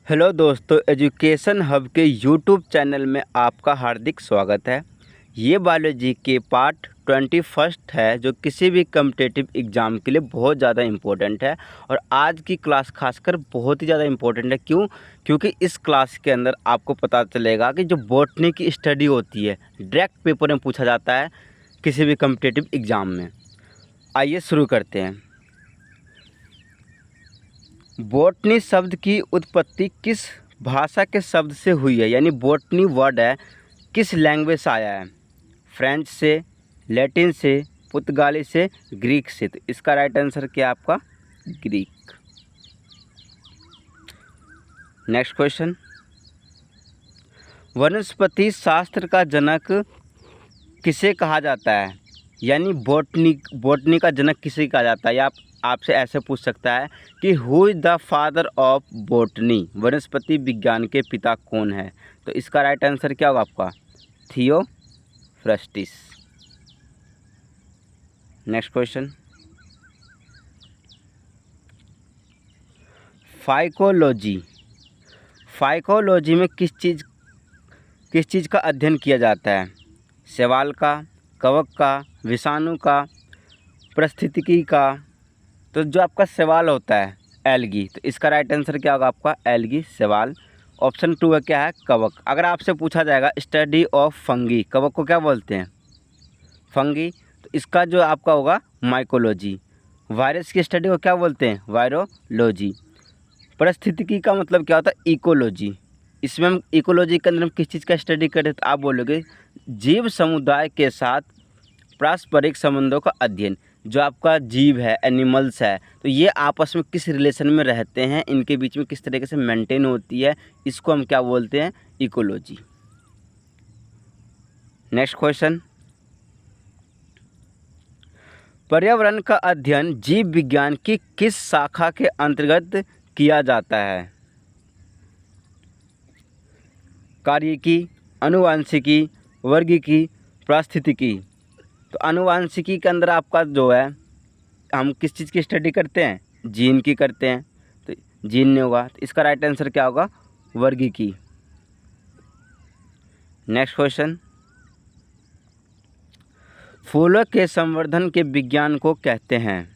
Hello दोस्तों, education hub के YouTube channel में आपका हार्दिक स्वागत है। ये बायोलॉजी के पार्ट 21 है जो किसी भी कम्पिटिटिव एग्ज़ाम के लिए बहुत ज़्यादा इम्पोर्टेंट है। और आज की क्लास खासकर बहुत ही ज़्यादा इम्पोर्टेंट है। क्यों? क्योंकि इस क्लास के अंदर आपको पता चलेगा कि जो बॉटनी की स्टडी होती है डायरेक्ट पेपर में पूछा जाता है किसी भी कम्पिटिटिव एग्ज़ाम में। आइए शुरू करते हैं। बॉटनी शब्द की उत्पत्ति किस भाषा के शब्द से हुई है? यानी बॉटनी वर्ड है किस लैंग्वेज से आया है? फ्रेंच से, लैटिन से, पुर्तगाली से, ग्रीक से। तो इसका राइट आंसर क्या है आपका? ग्रीक। नेक्स्ट क्वेश्चन, वनस्पति शास्त्र का जनक किसे कहा जाता है? यानी बॉटनी का जनक किसे कहा जाता है? या आपसे ऐसे पूछ सकता है कि who is the father of botany? वनस्पति विज्ञान के पिता कौन है? तो इसका राइट आंसर क्या होगा आपका? Theophrastus. Next question, phycology. Phycology में किस चीज़ का अध्ययन किया जाता है? शैवाल का, कवक का, विषाणु का, पारिस्थितिकी का। तो जो आपका सवाल होता है एल्गी, तो इसका राइट आंसर क्या होगा आपका? एल्गी, सवाल। ऑप्शन 2 है क्या है? कवक। अगर आपसे पूछा जाएगा स्टडी ऑफ फंगी, कवक को क्या बोलते हैं? फंगी। तो इसका जो आपका होगा माइकोलॉजी। वायरस की स्टडी को क्या बोलते हैं? वायरोलॉजी। पारिस्थितिकी का मतलब क्या होता है? इकोलॉजी। इसमें हम इकोलॉजी के अंदर हम किस चीज़ का स्टडी करें? तो आप बोलोगे जीव समुदाय के साथ पारस्परिक संबंधों का अध्ययन। जो आपका जीव है, एनिमल्स है, तो ये आपस में किस रिलेशन में रहते हैं, इनके बीच में किस तरीके से मेंटेन होती है, इसको हम क्या बोलते हैं? इकोलॉजी। नेक्स्ट क्वेश्चन, पर्यावरण का अध्ययन जीव विज्ञान की किस शाखा के अंतर्गत किया जाता है? कार्यिकी, अनुवांशिकी, वर्गीकी, पारिस्थितिकी। तो अनुवांशिकी के अंदर आपका जो है हम किस चीज़ की स्टडी करते हैं? जीन की करते हैं। तो जीन नहीं होगा, तो इसका राइट आंसर क्या होगा? वर्गीकी। नेक्स्ट क्वेश्चन, फूलों के संवर्धन के विज्ञान को कहते हैं?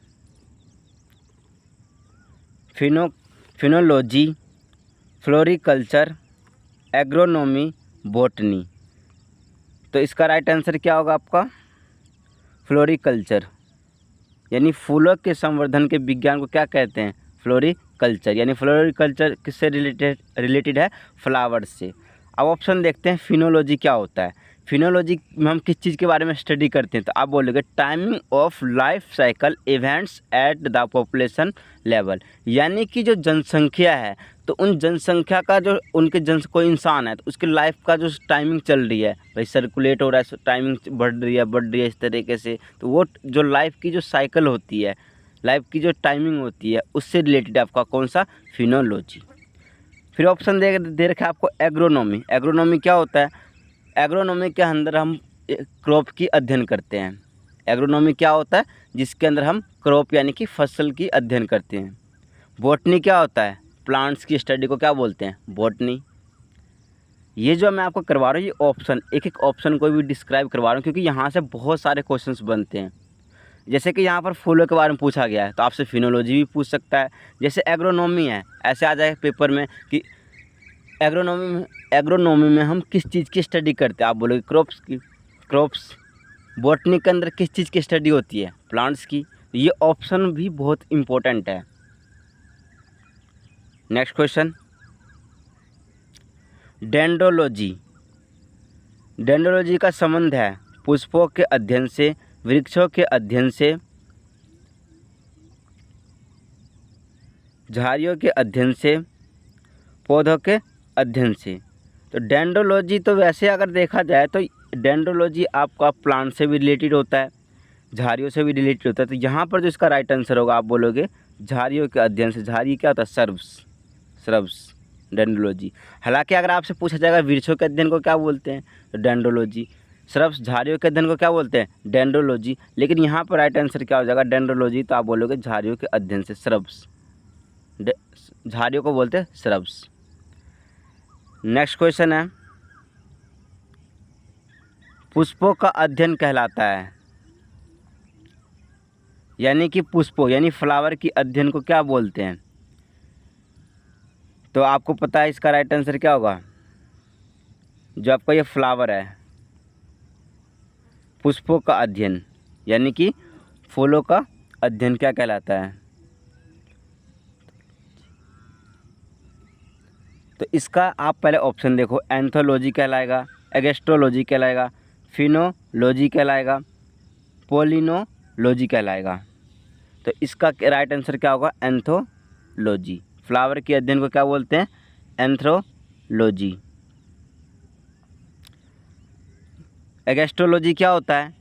Phenology, floriculture, agronomy, botany. तो इसका राइट आंसर क्या होगा आपका? फ्लोरिकल्चर। यानी फूलों के संवर्धन के विज्ञान को क्या कहते हैं? फ्लोरिकल्चर। यानी फ्लोरिकल्चर किससे रिलेटेड है? फ्लावर्स से। अब ऑप्शन देखते हैं फिनोलॉजी क्या होता है। फिनोलॉजी में हम किस चीज़ के बारे में स्टडी करते हैं? तो आप बोलोगे timing of life cycle events at the population level. यानी कि जो जनसंख्या है, तो उन जनसंख्या का जो कोई इंसान है तो उसकी लाइफ का जो टाइमिंग चल रही है, भाई सर्कुलेट हो रहा है, टाइमिंग बढ़ रही है इस तरीके से, तो वो जो लाइफ की जो साइकिल होती है, लाइफ की जो टाइमिंग होती है, उससे रिलेटेड आपका कौन सा? फिनोलॉजी। फिर ऑप्शन दे रखा है आपको एग्रोनॉमी। एग्रोनॉमी क्या होता है? एग्रोनॉमी के अंदर हम क्रॉप की अध्ययन करते हैं। एग्रोनॉमी क्या होता है? जिसके अंदर हम क्रॉप यानी कि फसल की अध्ययन करते हैं। बॉटनी क्या होता है? प्लांट्स की स्टडी को क्या बोलते हैं? बॉटनी। ये जो मैं आपको करवा रहा हूँ, ये ऑप्शन एक एक ऑप्शन को भी डिस्क्राइब करवा रहा हूँ क्योंकि यहाँ से बहुत सारे क्वेश्चंस बनते हैं। जैसे कि यहाँ पर फूलों के बारे में पूछा गया है तो आपसे फिनोलॉजी भी पूछ सकता है। जैसे एग्रोनॉमी है, ऐसे आ जाए पेपर में कि एग्रोनॉमी में हम किस चीज़ की स्टडी करते हैं? आप बोलोगे क्रॉप्स की। क्रॉप्स। बॉटनी के अंदर किस चीज़ की स्टडी होती है? प्लांट्स की। ये ऑप्शन भी बहुत इम्पोर्टेंट है। Next question, dendrology. डेंड्रोलॉजी का संबंध है पुष्पों के अध्ययन से, वृक्षों के अध्ययन से, झाड़ियों के अध्ययन से, पौधों के अध्ययन से। तो डेंड्रोलॉजी तो वैसे अगर देखा जाए तो डेंड्रोलॉजी आपका प्लांट से भी रिलेटेड होता है, झाड़ियों से भी रिलेटेड होता है। तो यहाँ पर जो इसका राइट आंसर होगा आप बोलोगे झाड़ियों के अध्ययन से। झाड़ी क्या होता है? Shrubs, dendrology. हालांकि अगर आपसे पूछा जाएगा वृक्षों के अध्ययन को क्या बोलते हैं? तो डेंड्रोलॉजी। श्रब्स, झाड़ियों के अध्ययन को क्या बोलते हैं? डेंड्रोलॉजी। लेकिन यहाँ पर राइट आंसर क्या हो जाएगा? डेंड्रोलॉजी। तो आप बोलोगे झाड़ियों के अध्ययन से, श्रब्स। झाड़ियों को बोलते हैं श्रब्स। नेक्स्ट क्वेश्चन है, पुष्पों का अध्ययन कहलाता है, यानी कि पुष्पों यानी फ्लावर की अध्ययन को क्या बोलते हैं? तो आपको पता है इसका राइट आंसर क्या होगा? जो आपका ये फ्लावर है, पुष्पों का अध्ययन यानी कि फूलों का अध्ययन क्या कहलाता है? तो इसका आप पहले ऑप्शन देखो, एंथोलॉजी कहलाएगा, एगेस्ट्रोलॉजी कहलाएगा, फिनोलॉजी कहलाएगा, पोलिनोलॉजी कहलाएगा। तो इसका राइट आंसर क्या होगा? एंथोलॉजी। फ्लावर के अध्ययन को क्या बोलते हैं? एंथ्रोलॉजी। एगेस्ट्रोलॉजी क्या होता है?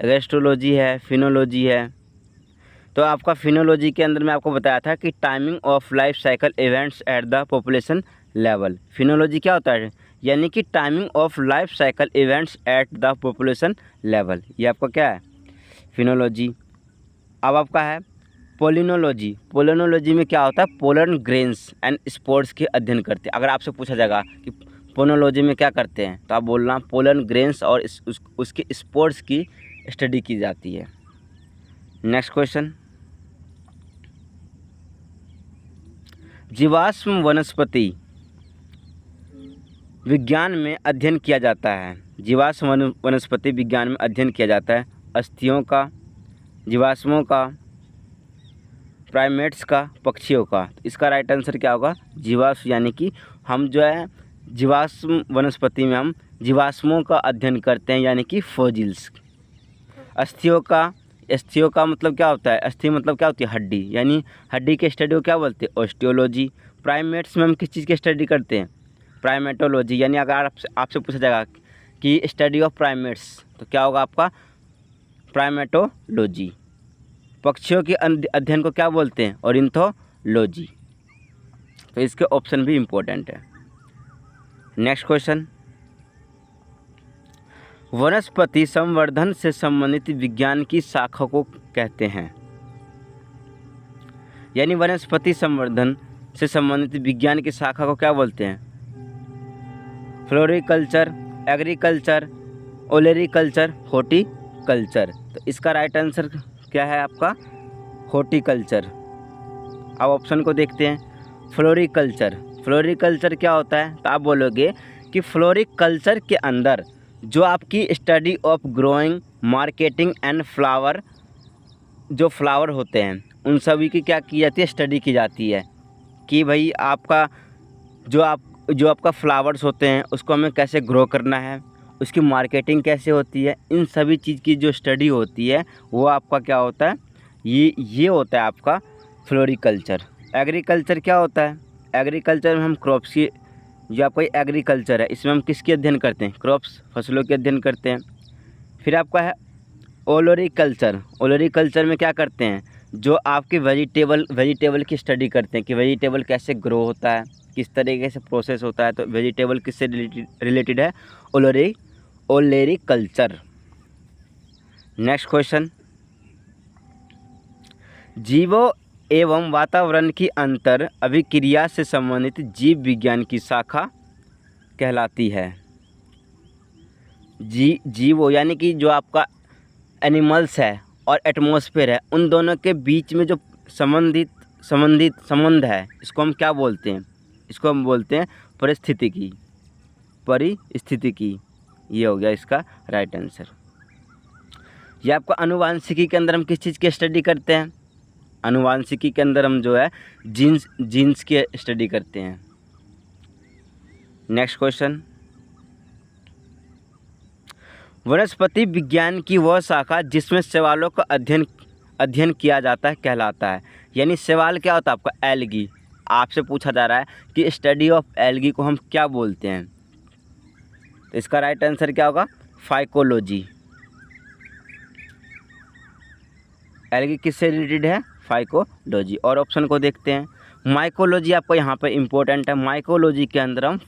एगेस्ट्रोलॉजी है, फिनोलॉजी है। तो आपका फिनोलॉजी के अंदर मैं आपको बताया था कि timing of life cycle events at the population level. Phenology क्या होता है? यानी कि timing of life cycle events at the population level. ये आपका क्या है? फिनोलॉजी। अब आपका है पोलिनोलॉजी। पोलिनोलॉजी में क्या होता है? पोलन ग्रेन्स एंड स्पोर्ट्स के अध्ययन करते हैं। अगर आपसे पूछा जाएगा कि पोलिनोलॉजी में क्या करते हैं, तो आप बोलना पोलन ग्रेन्स और उसके स्पोर्ट्स की स्टडी की जाती है। नेक्स्ट क्वेश्चन, जीवाश्म वनस्पति विज्ञान में अध्ययन किया जाता है। जीवाश्म वनस्पति विज्ञान में अध्ययन किया जाता है अस्थियों का, जीवाश्मों का, प्राइमेट्स का, पक्षियों का। तो इसका राइट आंसर क्या होगा? जीवाश्म, यानी कि हम जो है जीवाश्म वनस्पति में हम जीवाश्मों का अध्ययन करते हैं, यानी कि फॉसिल्स। अस्थियों का मतलब क्या होता है? अस्थि मतलब क्या होती है? हड्डी, यानी हड्डी के स्टडी को क्या बोलते हैं? ऑस्टियोलॉजी। प्राइमेट्स में हम किस चीज़ की स्टडी करते हैं? प्राइमेटोलॉजी। यानी अगर आपसे पूछा जाएगा कि स्टडी ऑफ प्राइमेट्स, तो क्या होगा आपका? प्राइमेटोलॉजी। पक्षियों के अध्ययन को क्या बोलते हैं? ऑर्निथोलॉजी। तो इसके ऑप्शन भी इम्पोर्टेंट है। नेक्स्ट क्वेश्चन, वनस्पति संवर्धन से संबंधित विज्ञान की शाखा को कहते हैं, यानी वनस्पति संवर्धन से संबंधित विज्ञान की शाखा को क्या बोलते हैं? Floriculture, agriculture, olericulture, horticulture. तो इसका राइट आंसर क्या है आपका? हॉर्टिकल्चर। अब ऑप्शन को देखते हैं। फ्लोरिकल्चर, फ्लोरिकल्चर क्या होता है? तो आप बोलोगे कि फ्लोरिकल्चर के अंदर जो आपकी study of growing, marketing and flower, जो फ्लावर होते हैं उन सभी की क्या की जाती है? स्टडी की जाती है कि भाई आपका जो आपका फ्लावर्स होते हैं उसको हमें कैसे ग्रो करना है, उसकी मार्केटिंग कैसे होती है, इन सभी चीज़ की जो स्टडी होती है वो आपका क्या होता है? ये होता है आपका फ्लोरिकल्चर। एग्रीकल्चर क्या होता है? एग्रीकल्चर में हम क्रॉप्स की, जो आपका एग्रीकल्चर है इसमें हम किसकी अध्ययन करते हैं? क्रॉप्स, फसलों के अध्ययन करते हैं। फिर आपका है ओलोरिकल्चर। ओलोरिकल्चर में क्या करते हैं? जो आपके वेजिटेबल की स्टडी करते हैं कि वेजिटेबल कैसे ग्रो होता है, किस तरीके से प्रोसेस होता है। तो वेजिटेबल किससे रिलेटेड है? ओलेरिकल्चर। नेक्स्ट क्वेश्चन, जीवों एवं वातावरण की अंतर अभिक्रिया से संबंधित जीव विज्ञान की शाखा कहलाती है। जीवो यानी कि जो आपका एनिमल्स है और एटमॉस्फेयर है, उन दोनों के बीच में जो संबंध है, इसको हम क्या बोलते हैं? इसको हम बोलते हैं परिस्थितिकी। ये हो गया इसका राइट आंसर। ये आपका आनुवांशिकी के अंदर हम किस चीज़ की स्टडी करते हैं? आनुवांशिकी के अंदर हम जो है जीन्स की स्टडी करते हैं। नेक्स्ट क्वेश्चन, वनस्पति विज्ञान की वह शाखा जिसमें शैवालों का अध्ययन किया जाता है कहलाता है। यानी शैवाल क्या होता है आपका? एल्गी। आपसे पूछा जा रहा है कि स्टडी ऑफ एल्गी को हम क्या बोलते हैं? तो इसका राइट आंसर क्या होगा? फाइकोलॉजी। एल्गी किससे रिलेटेड है? फाइकोलॉजी। और ऑप्शन को देखते हैं। माइकोलॉजी आपको यहाँ पे इम्पोर्टेंट है। माइकोलॉजी के अंदर हम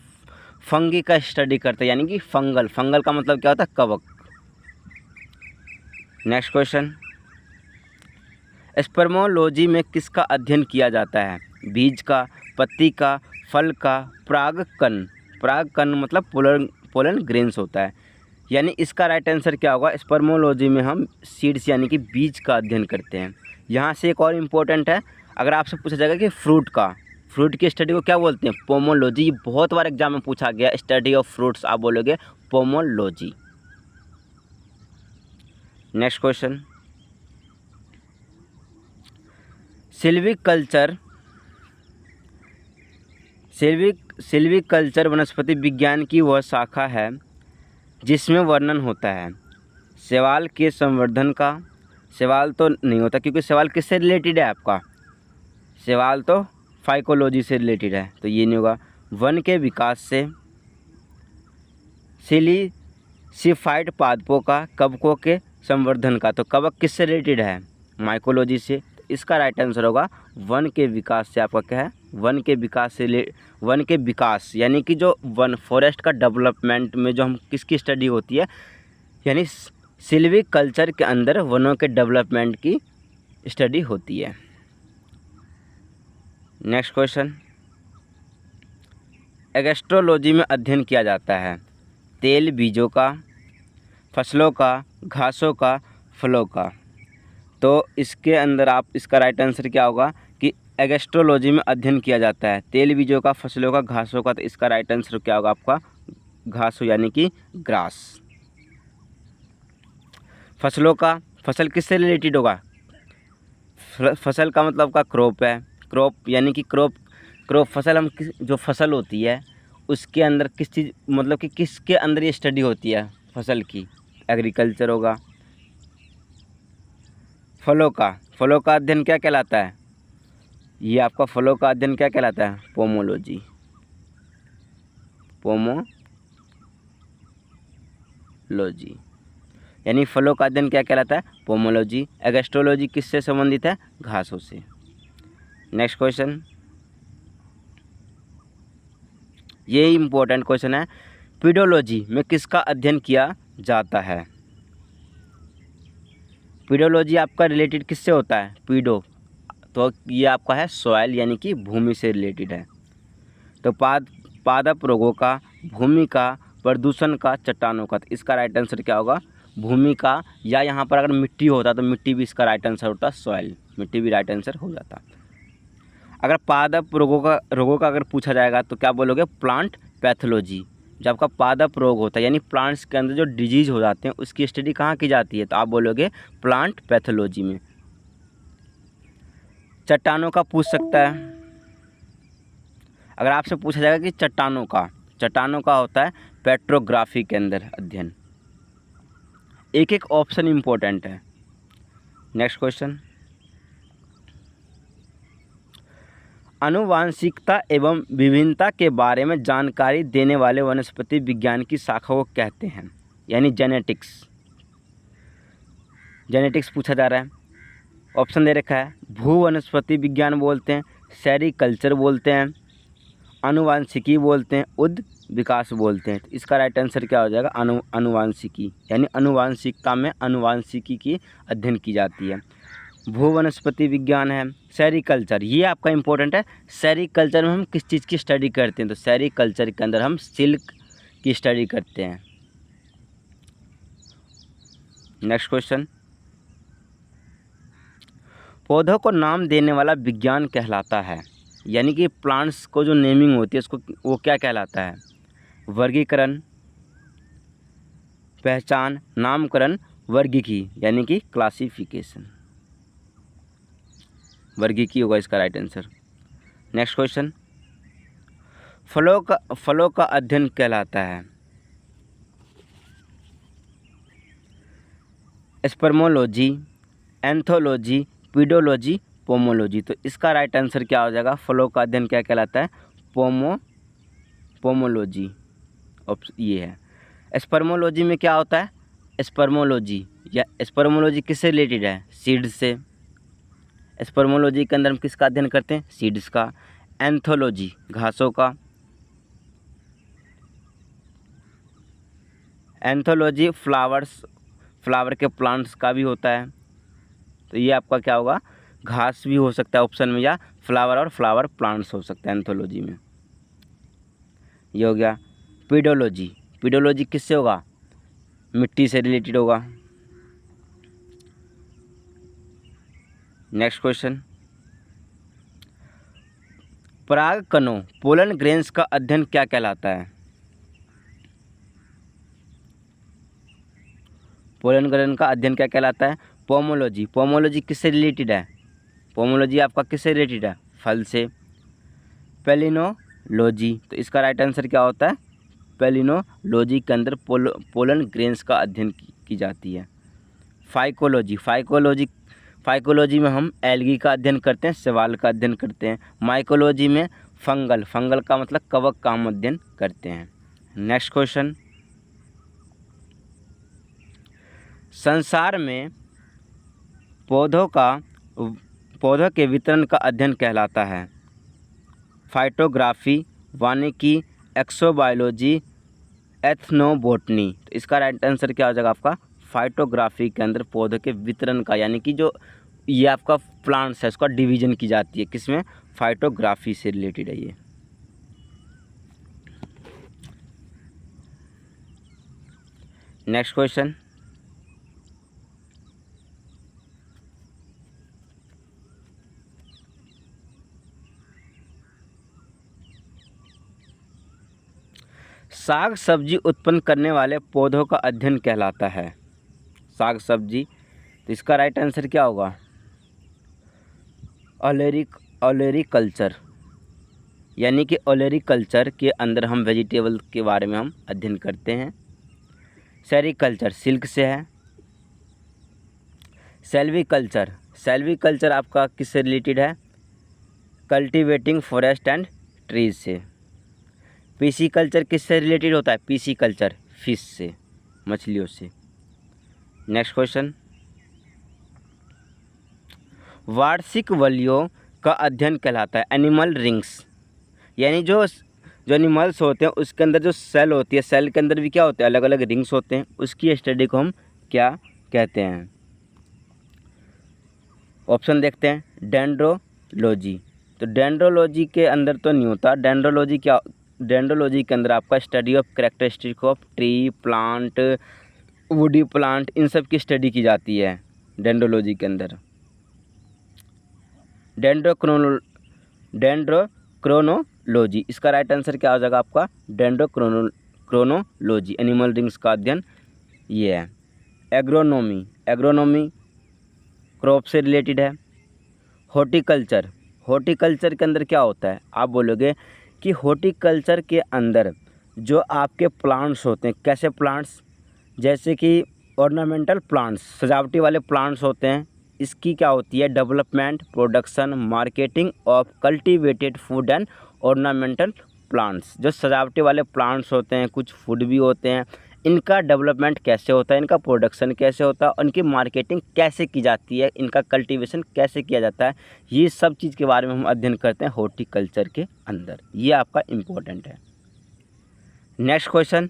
फंगी का स्टडी करते हैं, यानी कि फंगल का मतलब क्या होता है? कवक। नेक्स्ट क्वेश्चन, स्पर्मोलॉजी में किसका अध्ययन किया जाता है? बीज का, पत्ती का, फल का, परागकण। परागकण मतलब पोलन ग्रेन्स होता है। यानी इसका राइट आंसर क्या होगा? स्पर्मोलॉजी में हम सीड्स यानी कि बीज का अध्ययन करते हैं। यहाँ से एक और इम्पोर्टेंट है, अगर आपसे पूछा जाएगा कि फ्रूट की स्टडी को क्या बोलते हैं? पोमोलॉजी। ये बहुत बार एग्जाम में पूछा गया, स्टडी ऑफ फ्रूट्स, आप बोलोगे पोमोलॉजी। नेक्स्ट क्वेश्चन, सिल्वीकल्चर वनस्पति विज्ञान की वह शाखा है जिसमें वर्णन होता है शैवाल के संवर्धन का। सवाल तो नहीं होता क्योंकि सवाल किससे रिलेटेड है आपका? सवाल तो फाइकोलॉजी से रिलेटेड है, तो ये नहीं होगा। वन के विकास से, सिलिसिफाइड पादपों का, कवकों के संवर्धन का। तो कवक किससे रिलेटेड है? माइकोलॉजी से। तो इसका राइट आंसर होगा वन के विकास से। आपका क्या है? वन के विकास यानी कि जो वन फॉरेस्ट का डेवलपमेंट में जो हम किसकी स्टडी होती है, यानी सिल्वीकल्चर के अंदर वनों के डेवलपमेंट की स्टडी होती है। नेक्स्ट क्वेश्चन, एग्रोलॉजी में अध्ययन किया जाता है तेल बीजों का, फसलों का, घासों का, फलों का। तो इसके अंदर आप इसका राइट आंसर क्या होगा कि एग्रोलॉजी में अध्ययन किया जाता है तेल बीजों का, फसलों का, घासों का। तो इसका राइट आंसर क्या होगा आपका? घासों यानी कि ग्रास। फसलों का, फसल किससे रिलेटेड होगा? फसल का मतलब आपका क्रॉप है। क्रॉप यानी कि क्रॉप फसल हम जो फसल होती है उसके अंदर किस चीज़ मतलब कि किसके अंदर ये स्टडी होती है फसल की? एग्रीकल्चर होगा। फलों का अध्ययन क्या कहलाता है? ये आपका फलों का अध्ययन क्या कहलाता है? पोमोलॉजी। यानी फलों का अध्ययन क्या कहलाता है? पोमोलॉजी। एग्रोलॉजी किससे संबंधित है? घासों से। नेक्स्ट क्वेश्चन, ये इम्पोर्टेंट क्वेश्चन है, पीडोलॉजी में किसका अध्ययन किया जाता है? पीडोलॉजी आपका रिलेटेड किससे होता है? पीडो, तो ये आपका है सॉइल यानी कि भूमि से रिलेटेड है। तो पादप रोगों का, भूमि का, प्रदूषण का, चट्टानों का। तो इसका राइट आंसर क्या होगा? भूमि का, या यहाँ पर अगर मिट्टी होता तो मिट्टी भी इसका राइट आंसर होता, सॉइल। मिट्टी भी राइट आंसर हो जाता। अगर पादप रोगों का अगर पूछा जाएगा तो क्या बोलोगे? Plant pathology. जब आपका पादप रोग होता है यानी प्लांट्स के अंदर जो डिजीज हो जाते हैं उसकी स्टडी कहाँ की जाती है? तो आप बोलोगे प्लांट पैथोलॉजी में। चट्टानों का पूछ सकता है, अगर आपसे पूछा जाएगा कि चट्टानों का होता है पेट्रोग्राफी के अंदर अध्ययन। एक एक ऑप्शन इम्पोर्टेंट है। नेक्स्ट क्वेश्चन, आनुवांशिकता एवं विभिन्नता के बारे में जानकारी देने वाले वनस्पति विज्ञान की शाखा को कहते हैं, यानी जेनेटिक्स पूछा जा रहा है। ऑप्शन दे रखा है, भू वनस्पति विज्ञान बोलते हैं, सेरिकल्चर बोलते हैं, आनुवांशिकी बोलते हैं, उद विकास बोलते हैं। तो इसका राइट आंसर क्या हो जाएगा? आनुवांशिकी, यानी आनुवांशिकता में आनुवांशिकी की अध्ययन की जाती है। भू वनस्पति विज्ञान है। सेरिकल्चर, ये आपका इंपॉर्टेंट है। सेरिकल्चर में हम किस चीज़ की स्टडी करते हैं? तो सेरिकल्चर के अंदर हम सिल्क की स्टडी करते हैं। नेक्स्ट क्वेश्चन, पौधों को नाम देने वाला विज्ञान कहलाता है, यानी कि प्लांट्स को जो नेमिंग होती है उसको वो क्या कहलाता है? वर्गीकरण, पहचान, नामकरण, वर्गीकी यानी कि क्लासिफिकेशन। वर्गीकी होगा इसका राइट आंसर। नेक्स्ट क्वेश्चन, फलों का अध्ययन कहलाता है स्पर्मोलॉजी, एंथोलॉजी, पीडोलॉजी, पोमोलॉजी। तो इसका राइट आंसर क्या हो जाएगा? फलों का अध्ययन क्या कहलाता है? पोमोलॉजी। ये है। स्पर्मोलॉजी में क्या होता है? स्पर्मोलॉजी किससे रिलेटेड है? सीड्स से। स्पर्मोलॉजी के अंदर हम किसका अध्ययन करते हैं? सीड्स का। एंथोलॉजी घासों का। एंथोलॉजी फ्लावर के प्लांट्स का भी होता है। तो ये आपका क्या होगा? घास भी हो सकता है ऑप्शन में, या फ्लावर और फ्लावर प्लांट्स हो सकता है एंथोलॉजी में। ये हो गया पीडोलॉजी। पीडोलॉजी किससे होगा? मिट्टी से रिलेटेड होगा। नेक्स्ट क्वेश्चन, पराग कणों पोलन ग्रेन्स का अध्ययन क्या कहलाता है? पोलन ग्रेन का अध्ययन क्या कहलाता है? पोमोलॉजी। पोमोलॉजी किससे रिलेटेड है? पोमोलॉजी आपका किससे रिलेटेड है? फल से। पेलिनोलॉजी, तो इसका राइट आंसर क्या होता है? पेलिनोलॉजी के अंदर पोलन ग्रेन्स का अध्ययन की जाती है। फाइकोलॉजी। फाइकोलॉजी में हम एल्गी का अध्ययन करते हैं, शैवाल का अध्ययन करते हैं। माइकोलॉजी में फंगल का मतलब कवक का हम अध्ययन करते हैं। नेक्स्ट क्वेश्चन, संसार में पौधों के वितरण का अध्ययन कहलाता है? फाइटोग्राफी, वानिकी, एक्सोबायोलॉजी, एथनोबोटनी। तो इसका राइट आंसर क्या हो जाएगा आपका? फाइटोग्राफी के अंदर पौधों के वितरण का, यानी कि जो ये आपका प्लांट्स है उसका डिवीजन की जाती है, किसमें? फाइटोग्राफी से रिलेटेड है ये। नेक्स्ट क्वेश्चन, साग सब्जी उत्पन्न करने वाले पौधों का अध्ययन कहलाता है? साग सब्जी, तो इसका राइट आंसर क्या होगा? ओलेरीकल्चर, यानी कि ओलेरीकल्चर के अंदर हम वेजिटेबल के बारे में हम अध्ययन करते हैं। सेरीकल्चर सिल्क से है। सेल्वीकल्चर आपका किससे रिलेटेड है? कल्टीवेटिंग फॉरेस्ट एंड ट्रीज से। पीसीकल्चर किससे रिलेटेड होता है? पीसीकल्चर फिश से, मछलियों से। नेक्स्ट क्वेश्चन, वार्षिक वलियों का अध्ययन कहलाता है? एनिमल रिंग्स, यानी जो एनिमल्स होते हैं उसके अंदर जो सेल होती है, सेल के अंदर भी क्या होते हैं? अलग अलग रिंग्स होते हैं, उसकी स्टडी को हम क्या कहते हैं? ऑप्शन देखते हैं। डेंड्रोलॉजी, तो डेंड्रोलॉजी के अंदर तो नहीं होता। डेंड्रोलॉजी के अंदर आपका study of characteristic of tree, plant, woody plant, इन सब की स्टडी की जाती है डेंड्रोलॉजी के अंदर। डेंड्रोक्रोनोलॉजी, इसका राइट आंसर क्या हो जाएगा आपका? डेंड्रोक्रोनोलॉजी, एनिमल रिंग्स का अध्ययन ये है। एग्रोनॉमी क्रॉप से रिलेटेड है। हॉर्टिकल्चर के अंदर क्या होता है? आप बोलोगे कि हॉर्टिकल्चर के अंदर जो आपके प्लांट्स होते हैं, कैसे प्लांट्स? जैसे कि ऑर्नामेंटल प्लांट्स, सजावटी वाले प्लांट्स होते हैं, इसकी क्या होती है? Development, production, marketing of cultivated food and ornamental plants. जो सजावटी वाले प्लांट्स होते हैं, कुछ फूड भी होते हैं, इनका डेवलपमेंट कैसे होता है, इनका प्रोडक्शन कैसे होता है, उनकी मार्केटिंग कैसे की जाती है, इनका कल्टीवेशन कैसे किया जाता है, ये सब चीज़ के बारे में हम अध्ययन करते हैं हॉर्टिकल्चर के अंदर। ये आपका इम्पोर्टेंट है। नेक्स्ट क्वेश्चन,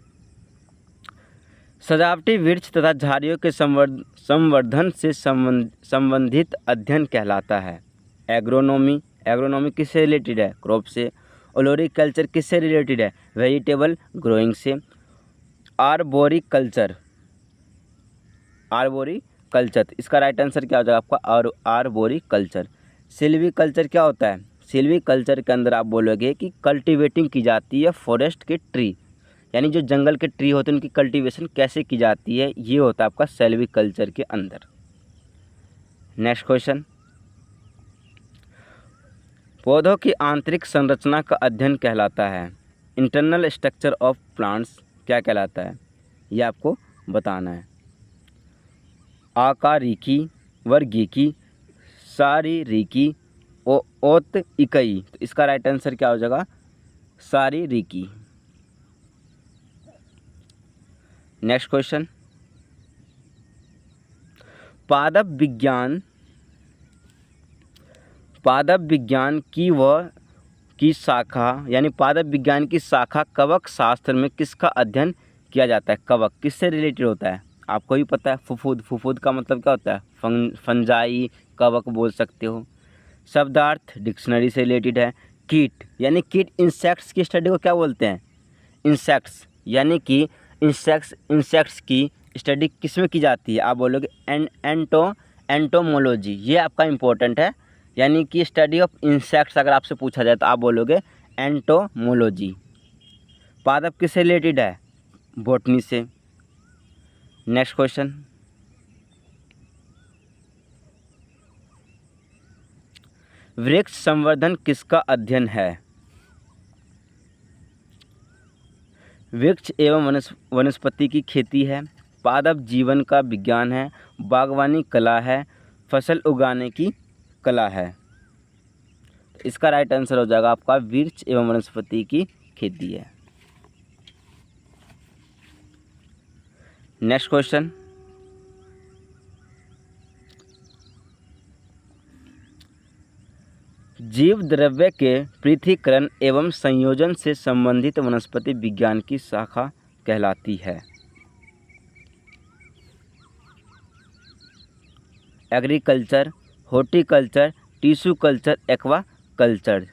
सजावटी वृक्ष तथा झाड़ियों के संवर्धन से संबंधित अध्ययन कहलाता है? एग्रोनॉमी किससे रिलेटेड है? क्रॉप से। ओलोरिकल्चर किससे रिलेटेड है? वेजिटेबल ग्रोइंग से। आर्बोरिकल्चर, इसका राइट आंसर क्या हो जाएगा आपका? आर्बोरिकल्चर। सिल्वीकल्चर क्या होता है? सिल्वीकल्चर के अंदर आप बोलोगे कि कल्टीवेटिंग की जाती है फॉरेस्ट के ट्री, यानी जो जंगल के ट्री होते हैं उनकी कल्टीवेशन कैसे की जाती है, ये होता है आपका सिल्वीकल्चर के अंदर। नेक्स्ट क्वेश्चन, पौधों की आंतरिक संरचना का अध्ययन कहलाता है? इंटरनल स्ट्रक्चर ऑफ प्लांट्स क्या कहलाता है? ये आपको बताना है। आकारिकी, वर्गीकी, शारीरिकी, औतइकई, तो इसका राइट आंसर क्या हो जाएगा? शारीरिकी। नेक्स्ट क्वेश्चन, पादप विज्ञान की शाखा, यानी पादप विज्ञान की शाखा कवक शास्त्र में किसका अध्ययन किया जाता है? कवक किससे रिलेटेड होता है? आपको भी पता है। फुफुद, फुफुद का मतलब क्या होता है? फंजाई, कवक बोल सकते हो। शब्दार्थ डिक्शनरी से रिलेटेड है। कीट यानी कीट, इंसेक्ट्स की स्टडी को क्या बोलते हैं? इंसेक्ट्स, यानी कि इंसेक्ट्स की स्टडी किस में की जाती है? आप बोलोगे एंटोमोलॉजी, ये आपका इम्पोर्टेंट है। यानी कि स्टडी ऑफ इंसेक्ट्स अगर आपसे पूछा जाए तो आप बोलोगे एंटोमोलॉजी। पादप किससे रिलेटेड है? बॉटनी से। नेक्स्ट क्वेश्चन, वृक्ष संवर्धन किसका अध्ययन है? वृक्ष एवं वनस्पति की खेती है, पादप जीवन का विज्ञान है, बागवानी कला है, फसल उगाने की कला है। इसका राइट आंसर हो जाएगा आपका वृक्ष एवं वनस्पति की खेती है। नेक्स्ट क्वेश्चन, जीव द्रव्य के पृथक्करण एवं संयोजन से संबंधित वनस्पति विज्ञान की शाखा कहलाती है? Agriculture, horticulture, tissue culture, aqua culture.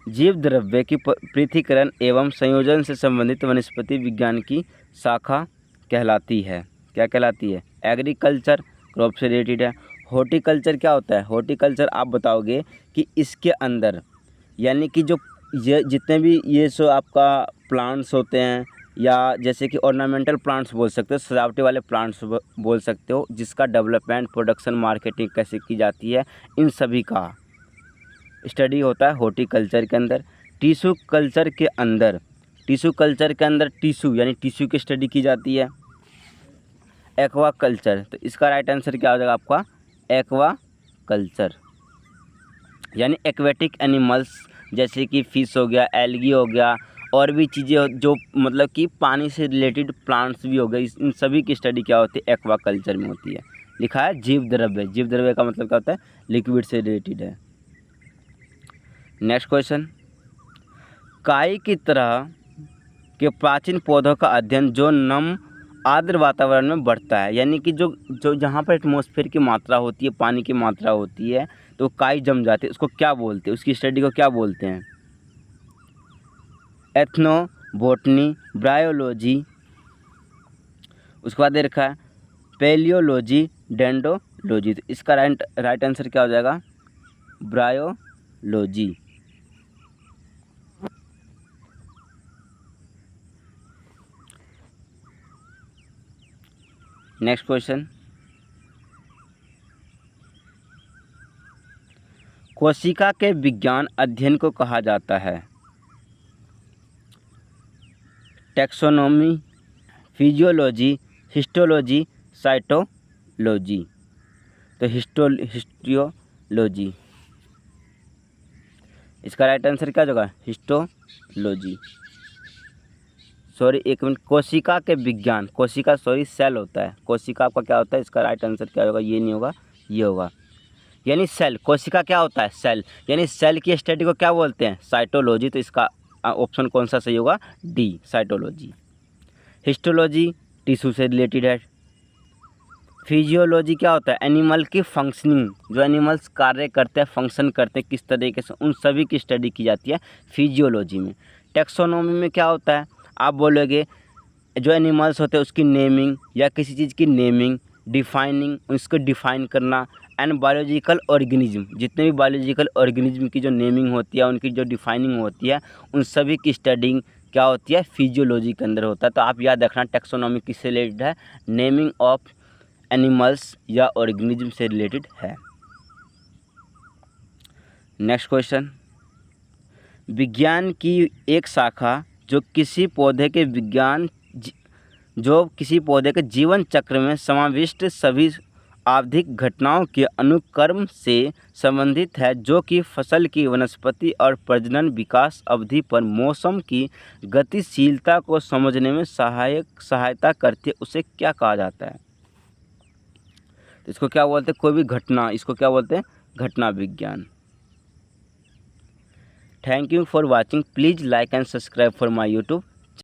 जीव द्रव्य की पृथक्करण एवं संयोजन से संबंधित वनस्पति विज्ञान की शाखा कहलाती है। क्या कहलाती है? एग्रीकल्चर, क्रॉप से रिलेटेड है। हॉर्टिकल्चर क्या होता है? हॉर्टिकल्चर आप बताओगे कि इसके अंदर, यानी कि जो ये जितने भी ये सो आपका प्लांट्स होते हैं, या जैसे कि ऑर्नामेंटल प्लांट्स बोल सकते हो, सजावटी वाले प्लांट्स बोल सकते हो, जिसका डेवलपमेंट, प्रोडक्शन, मार्केटिंग कैसे की जाती है, इन सभी का स्टडी होता है हॉर्टिकल्चर के अंदर। टिश्यू कल्चर के अंदर टिश्यू यानी टिश्यू की स्टडी की जाती है। एक्वा कल्चर, तो इसका राइट आंसर क्या हो जाएगा आपका? एक्वा कल्चर, यानी एक्वेटिक एनिमल्स, जैसे कि फिश हो गया, एल्गी हो गया, और भी चीज़ें जो मतलब कि पानी से रिलेटेड प्लांट्स भी हो गए, इन सभी की स्टडी क्या होती है? एक्वा कल्चर में होती है। लिखा है जीव द्रव्य, जीव द्रव्य का मतलब क्या होता है? लिक्विड से रिलेटेड है। नेक्स्ट क्वेश्चन, काई की तरह के प्राचीन पौधों का अध्ययन जो नम आर्द्र वातावरण में बढ़ता है, यानी कि जो जहाँ पर एटमॉस्फेयर की मात्रा होती है, पानी की मात्रा होती है, तो काई जम जाती है, उसको क्या बोलते हैं? उसकी स्टडी को क्या बोलते हैं? एथनो बॉटनी, ब्रायोलॉजी, उसके बाद दे रखा है पेलियोलॉजी, डेंडोलॉजी। तो इसका राइट आंसर क्या हो जाएगा? ब्रायोलॉजी। नेक्स्ट क्वेश्चन, कोशिका के विज्ञान अध्ययन को कहा जाता है? Taxonomy, physiology, histology, cytology. तो हिस्टोलॉजी, इसका राइट आंसर क्या होगा? हिस्टोलॉजी। सॉरी, एक मिनट, कोशिका के विज्ञान, कोशिका सेल होता है, कोशिका आपका क्या होता है? इसका राइट आंसर क्या होगा? ये नहीं होगा, ये होगा, यानी सेल। कोशिका क्या होता है? सेल, यानी सेल की स्टडी को क्या बोलते हैं? साइटोलॉजी। तो इसका ऑप्शन कौन सा सही होगा? D, cytology. हिस्टोलॉजी टिश्यू से रिलेटेड है। फिजियोलॉजी क्या होता है? एनिमल की फंक्शनिंग, जो एनिमल्स कार्य करते हैं, फंक्शन करते हैं किस तरीके से, उन सभी की स्टडी की जाती है फिजियोलॉजी में। टैक्सोनॉमी में क्या होता है? आप बोलोगे जो एनिमल्स होते हैं उसकी नेमिंग, या किसी चीज़ की नेमिंग, डिफाइनिंग, उसको डिफाइन करना। एंड बायोलॉजिकल ऑर्गेनिज्म, जितने भी बायोलॉजिकल ऑर्गेनिज्म की जो नेमिंग होती है, उनकी जो डिफाइनिंग होती है, उन सभी की स्टडी क्या होती है? फिजियोलॉजी के अंदर होता है। तो आप याद रखना, टैक्सोनॉमी किससे रिलेटेड है? नेमिंग ऑफ एनिमल्स या ऑर्गेनिज्म से रिलेटेड है। नेक्स्ट क्वेश्चन, विज्ञान की एक शाखा जो किसी पौधे के जीवन चक्र में समाविष्ट सभी आवधिक घटनाओं के अनुक्रम से संबंधित है, जो कि फसल की वनस्पति और प्रजनन विकास अवधि पर मौसम की गतिशीलता को समझने में सहायता करती है, उसे क्या कहा जाता है? तो इसको क्या बोलते हैं? कोई भी घटना, इसको क्या बोलते हैं? घटना विज्ञान। Thank you for watching. Please like and subscribe for my YouTube